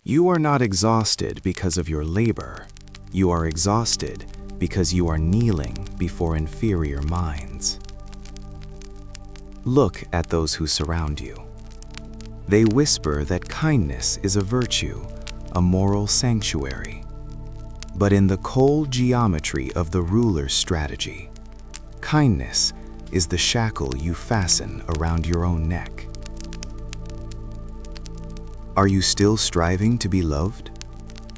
You are not exhausted because of your labor. You are exhausted because you are kneeling before inferior minds. Look at those who surround you. They whisper that kindness is a virtue, a moral sanctuary. But in the cold geometry of the ruler's strategy, kindness is the shackle you fasten around your own neck. Are you still striving to be loved?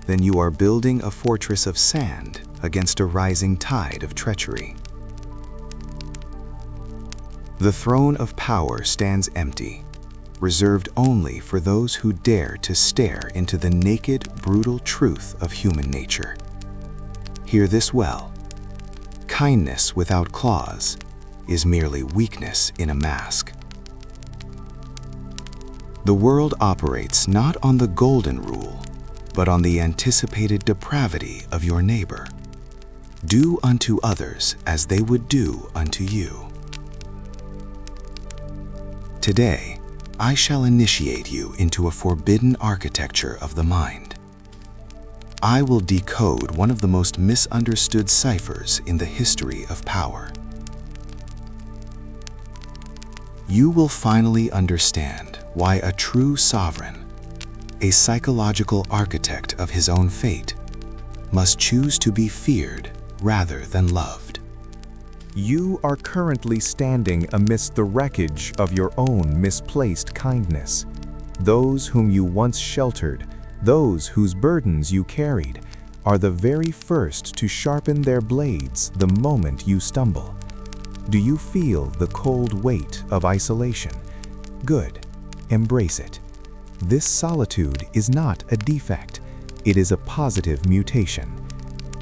Then you are building a fortress of sand against a rising tide of treachery. The throne of power stands empty, reserved only for those who dare to stare into the naked, brutal truth of human nature. Hear this well. Kindness without claws is merely weakness in a mask. The world operates not on the golden rule, but on the anticipated depravity of your neighbor. Do unto others as they would do unto you. Today, I shall initiate you into a forbidden architecture of the mind. I will decode one of the most misunderstood ciphers in the history of power. You will finally understand why a true sovereign, a psychological architect of his own fate, must choose to be feared rather than loved. You are currently standing amidst the wreckage of your own misplaced kindness. Those whom you once sheltered, those whose burdens you carried, are the very first to sharpen their blades the moment you stumble. Do you feel the cold weight of isolation? Good. Embrace it. This solitude is not a defect. It is a positive mutation.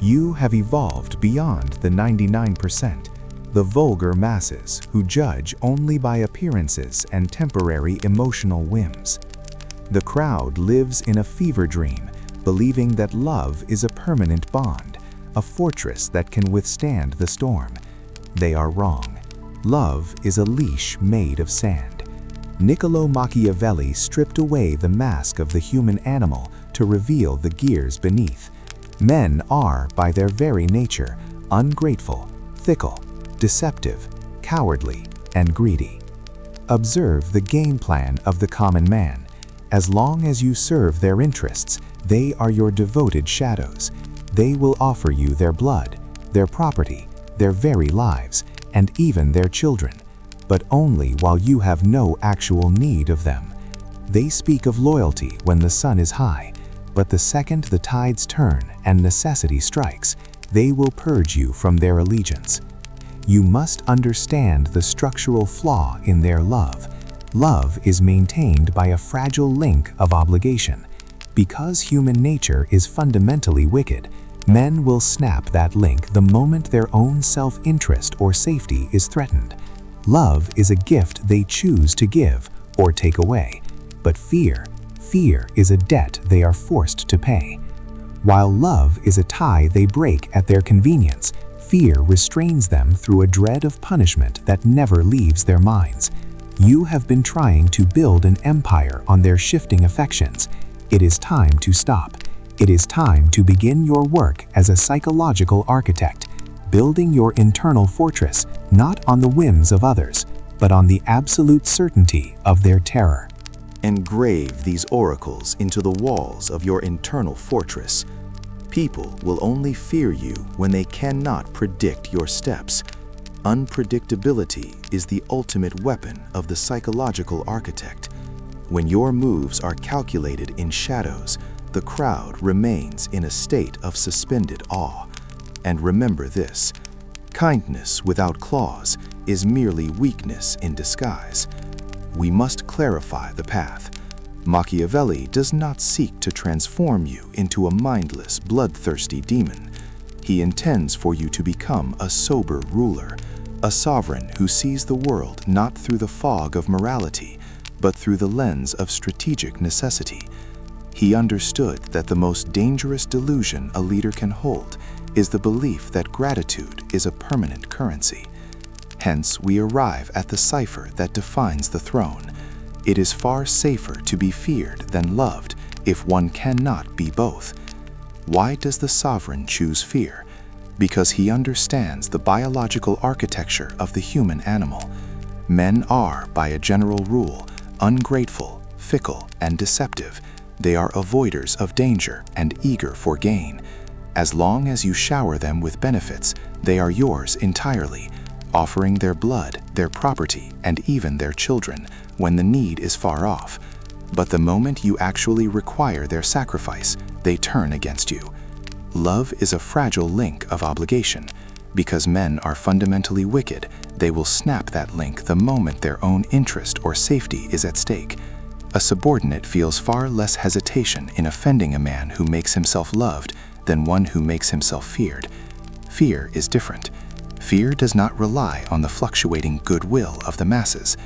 You have evolved beyond the 99%, the vulgar masses who judge only by appearances and temporary emotional whims. The crowd lives in a fever dream, believing that love is a permanent bond, a fortress that can withstand the storm. They are wrong. Love is a leash made of sand. Nicclomachiavelli stripped away the mask of the human animal to reveal the gears beneath. Men are, by their very nature, ungrateful, fickle, deceptive, cowardly, and greedy. Observe the game plan of the common man. As long as you serve their interests, they are your devoted shadows. They will offer you their blood, their property, their very lives, and even their children, but only while you have no actual need of them. They speak of loyalty when the sun is high, but the second the tides turn and necessity strikes, they will purge you from their allegiance. You must understand the structural flaw in their love. Love is maintained by a fragile link of obligation. Because human nature is fundamentally wicked, men will snap that link the moment their own self-interest or safety is threatened. Love is a gift they choose to give or take away, but fear is a debt they are forced to pay. While love is a tie they break at their convenience, fear restrains them through a dread of punishment that never leaves their minds. You have been trying to build an empire on their shifting affections. It is time to stop. It is time to begin your work as a psychological architect, building your internal fortress not on the whims of others, but on the absolute certainty of their terror. Engrave these oracles into the walls of your internal fortress. People will only fear you when they cannot predict your steps. Unpredictability is the ultimate weapon of the psychological architect. When your moves are calculated in shadows, the crowd remains in a state of suspended awe. And remember this: kindness without claws is merely weakness in disguise. We must clarify the path. Machiavelli does not seek to transform you into a mindless, bloodthirsty demon. He intends for you to become a sober ruler, a sovereign who sees the world not through the fog of morality, but through the lens of strategic necessity. He understood that the most dangerous delusion a leader can hold is the belief that gratitude is a permanent currency. Hence, we arrive at the cipher that defines the throne. It is far safer to be feared than loved, if one cannot be both? Why does the sovereign choose fear? Because he understands the biological architecture of the human animal. Men are, by a general rule, ungrateful, fickle, and deceptive. They are avoiders of danger and eager for gain. As long as you shower them with benefits, they are yours entirely, offering their blood, their property, and even their children when the need is far off. But the moment you actually require their sacrifice, they turn against you. Love is a fragile link of obligation. Because men are fundamentally wicked, they will snap that link the moment their own interest or safety is at stake. A subordinate feels far less hesitation in offending a man who makes himself loved than one who makes himself feared. Fear is different. Fear does not rely on the fluctuating goodwill of the masses.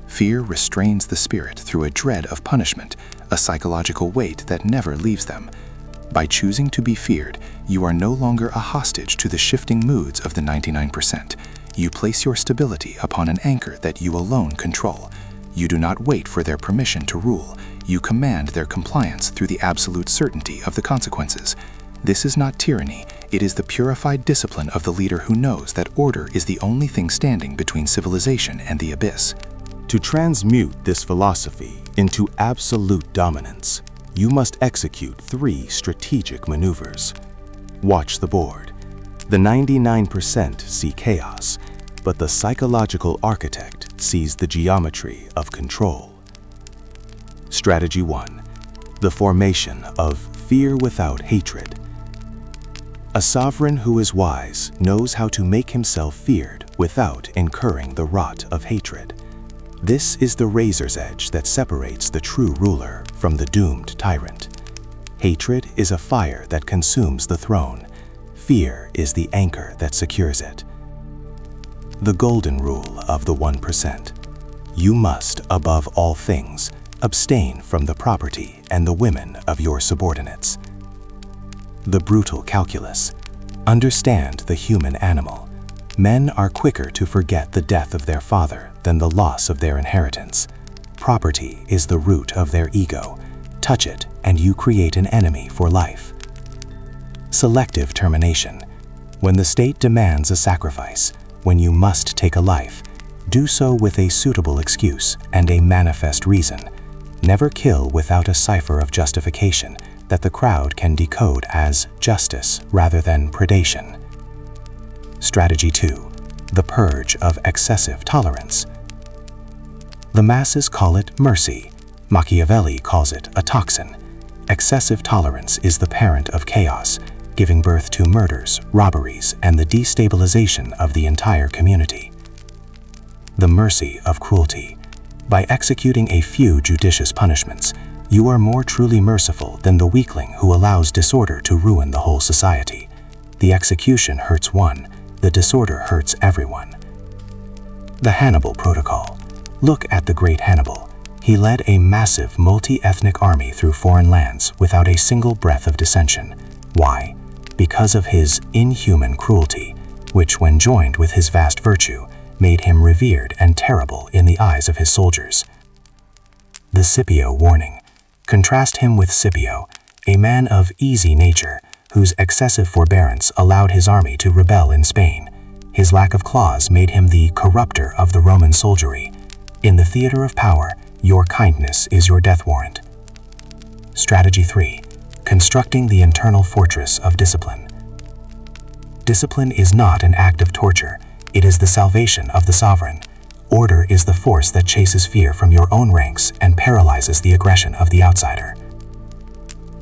Fear restrains the spirit through a dread of punishment, a psychological weight that never leaves them. By choosing to be feared, you are no longer a hostage to the shifting moods of the 99%. You place your stability upon an anchor that you alone control. You do not wait for their permission to rule. You command their compliance through the absolute certainty of the consequences. This is not tyranny. It is the purified discipline of the leader who knows that order is the only thing standing between civilization and the abyss. To transmute this philosophy into absolute dominance, you must execute 3 strategic maneuvers. Watch the board. The 99% see chaos, but the psychological architect sees the geometry of control. Strategy 1. The formation of fear without hatred. A sovereign who is wise knows how to make himself feared without incurring the rot of hatred. This is the razor's edge that separates the true ruler from the doomed tyrant. Hatred is a fire that consumes the throne. Fear is the anchor that secures it. The golden rule of the 1%. You must, above all things, abstain from the property and the women of your subordinates. The brutal calculus. Understand the human animal. Men are quicker to forget the death of their father than the loss of their inheritance. Property is the root of their ego. Touch it, and you create an enemy for life. Selective termination. When the state demands a sacrifice, when you must take a life, do so with a suitable excuse and a manifest reason. Never kill without a cipher of justification that the crowd can decode as justice rather than predation. Strategy 2. The purge of excessive tolerance. The masses call it mercy. Machiavelli calls it a toxin. Excessive tolerance is the parent of chaos, giving birth to murders, robberies, and the destabilization of the entire community. The mercy of cruelty. By executing a few judicious punishments, you are more truly merciful than the weakling who allows disorder to ruin the whole society. The execution hurts one, the disorder hurts everyone. The Hannibal Protocol. Look at the great Hannibal. He led a massive multi-ethnic army through foreign lands without a single breath of dissension. Why? Because of his inhuman cruelty, which when joined with his vast virtue, made him revered and terrible in the eyes of his soldiers. The Scipio warning. Contrast him with Scipio, a man of easy nature, whose excessive forbearance allowed his army to rebel in Spain. His lack of claws made him the corrupter of the Roman soldiery. In the theater of power, your kindness is your death warrant. Strategy 3. Constructing the internal fortress of discipline. Discipline is not an act of torture. It is the salvation of the sovereign. Order is the force that chases fear from your own ranks and paralyzes the aggression of the outsider.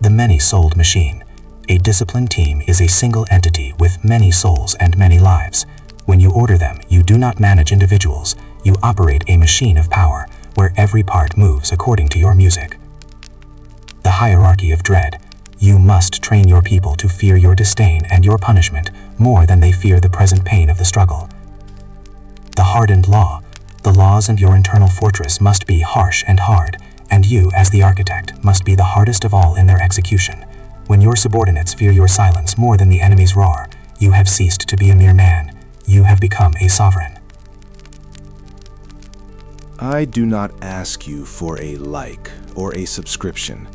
The many-souled machine. A disciplined team is a single entity with many souls and many lives. When you order them, you do not manage individuals. You operate a machine of power, where every part moves according to your music. The hierarchy of dread. You must train your people to fear your disdain and your punishment more than they fear the present pain of the struggle. The hardened law. The laws and your internal fortress must be harsh and hard, and you, as the architect, must be the hardest of all in their execution. When your subordinates fear your silence more than the enemy's roar, you have ceased to be a mere man. You have become a sovereign. I do not ask you for a like or a subscription.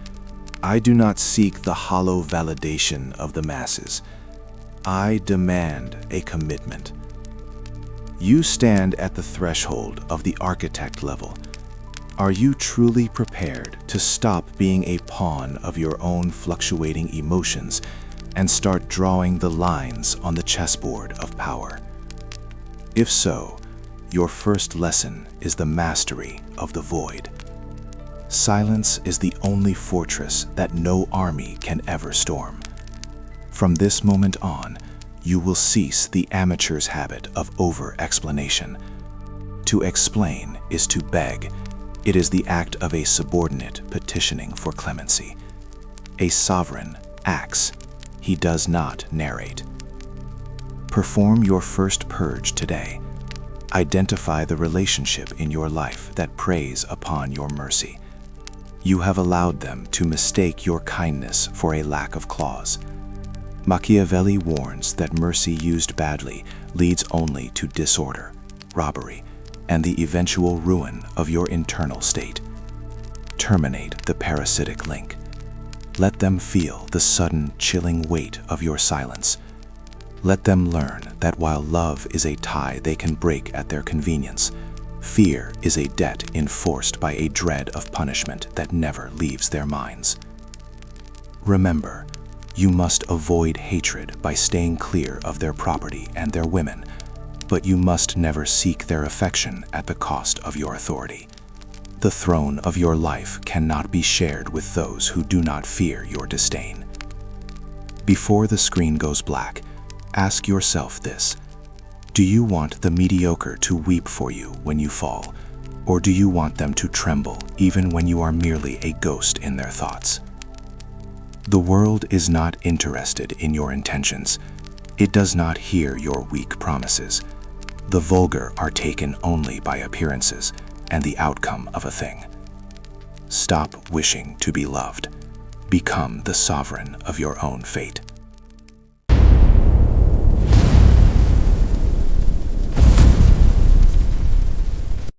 I do not seek the hollow validation of the masses. I demand a commitment. You stand at the threshold of the architect level. Are you truly prepared to stop being a pawn of your own fluctuating emotions and start drawing the lines on the chessboard of power? If so, your first lesson is the mastery of the void. Silence is the only fortress that no army can ever storm. From this moment on, you will cease the amateur's habit of over-explanation. To explain is to beg. It is the act of a subordinate petitioning for clemency. A sovereign acts. He does not narrate. Perform your first purge today. Identify the relationship in your life that preys upon your mercy. You have allowed them to mistake your kindness for a lack of claws. Machiavelli warns that mercy used badly leads only to disorder, robbery, and the eventual ruin of your internal state. Terminate the parasitic link. Let them feel the sudden chilling weight of your silence. Let them learn that while love is a tie they can break at their convenience, fear is a debt enforced by a dread of punishment that never leaves their minds. Remember, you must avoid hatred by staying clear of their property and their women, but you must never seek their affection at the cost of your authority. The throne of your life cannot be shared with those who do not fear your disdain. Before the screen goes black, ask yourself this: do you want the mediocre to weep for you when you fall, or do you want them to tremble even when you are merely a ghost in their thoughts? The world is not interested in your intentions. It does not hear your weak promises. The vulgar are taken only by appearances and the outcome of a thing. Stop wishing to be loved. Become the sovereign of your own fate.